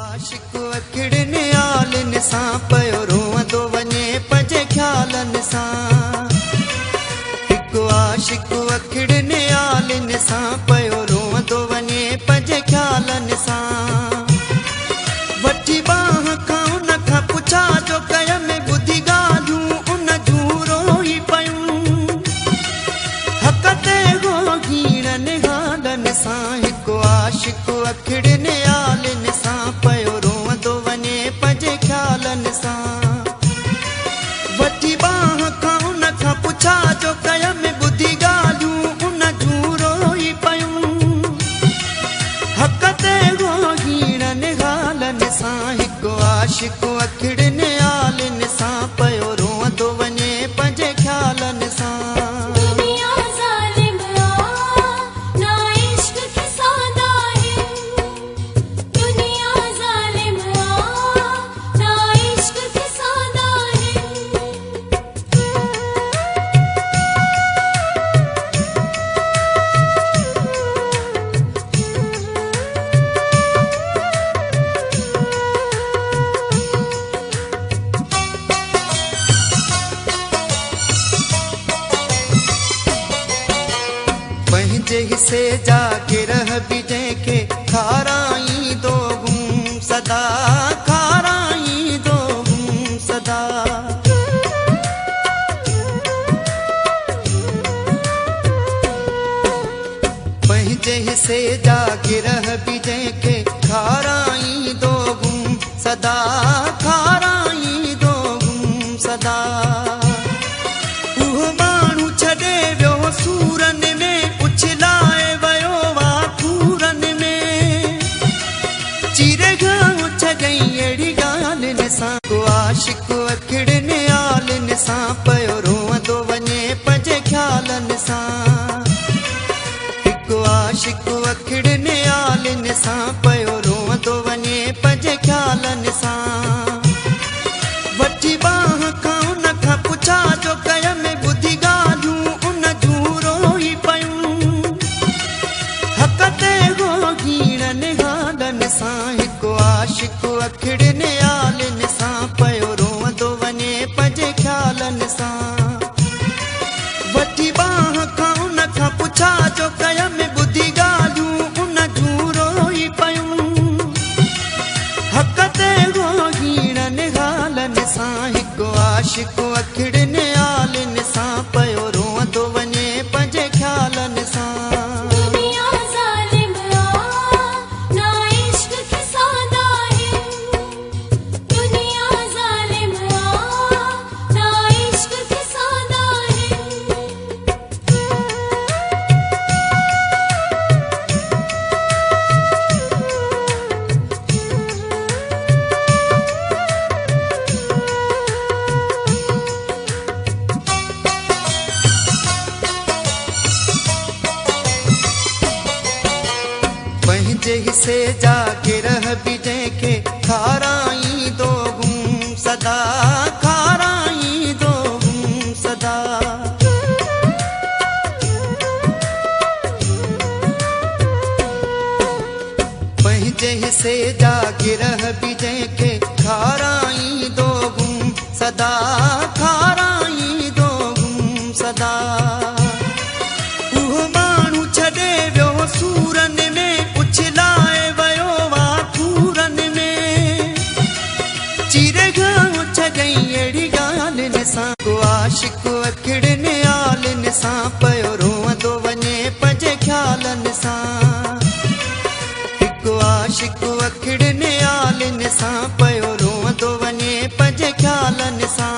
आशिक अखिड़नि आलिन सां पयो रोअंदो वञे पंहिंजे ख़्यालनि सां। हिकु आशिक अखिड़नि आलिन सां पयो रोअंदो वञे पंहिंजे ख़्यालनि सां। वठी बाह खां उन खां पुछा जो कय में ॿुधी ॻाल्हियूं उन जूं रोई पयूं। हक़ ते हो हीणनि हालनि सां। हिकु आशिक अखिड़नि आलिन सां पयो रोअंदो वञे पंहिंजे ख़्यालनि सां। वठी बाह खां उन खां पुछा जो कय में ॿुधी ॻाल्हियूं उन जूं रोई पयूं। हक़ ते हो हीणनि हालनि सां। हिकु आशिक अखिड़नि आलिन सां पयो रोअंदो वञे पंहिंजे ख़्यालनि सां। पंहिंजे हिसे जा गिरह बि जंहिंखे खाराईंदो हुम सदा, खाराईंदो हुम सदा। पंहिंजे हिसे जा गिरह बि जंहिंखे खाराईंदो हुम सदा, खाराईंदो हुम सदा। उहो माण्हू छॾे वियो सूरनि में उछलाए वियो वाखूरनि में। चीरे घाव छॾई अहिड़ी ॻाल्हियुनि सां। को आशिक अखिड़नि आलिन सां पयो रोअंदो वञे पंहिंजे ख़्यालनि सां। हिकु आशिक अखिड़नि आलिन सां पयो रोअंदो वञे पंहिंजे ख़्यालनि सां। वठी बाह खां उन खां पुछा जो कय में ॿुधी ॻाल्हियूं उन जूं रोई पयूं। हक़ ते हो हीणनि हालनि सां। हिकु आशिक अखिड़नि आलिन सां पयो रोअंदो वञे पंहिंजे ख़्यालनि सां। वठी बाह खां उन खां पुछा जो कय में ॿुधी ॻाल्हियूं उन जूं रोई पयूं। हक़ ते हो हीणनि हालनि सां। हिकु आशिक अखिड़नि आलिन सां पयो रोअंदो वञे पंहिंजे ख़्यालनि सां। पंहिंजे हिसे जा गिरह बि जंहिंखे खाराईंदो हुम सदा, खाराईंदो हुम सदा। पंहिंजे हिसे जा गिरह बि जंहिंखे खाराईंदो हुम सदा, खाराईंदो हुम सदा। उहो माण्हू छॾे वियो सूरनि में उछलाए वियो वाखूरनि में। चीरे घाव छॾई अहिड़ी ॻाल्हियुनि सां। को आशिक अखिड़नि आलिन सां पयो रोअंदो वञे पंहिंजे ख़्यालनि सां। हिकु आशिक अखिड़नि आलिन सां पयो रोअंदो वञे पंहिंजे ख़्यालनि सां।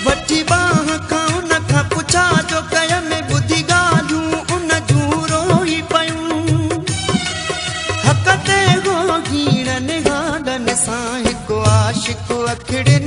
वठी बाह खां उन खां पुछा जो कय में ॿुधी ॻाल्हियूं उन जूं रोई पयूं। हक़ ते हो हीणनि हालनि सां। हिकु आशिक अखिड़नि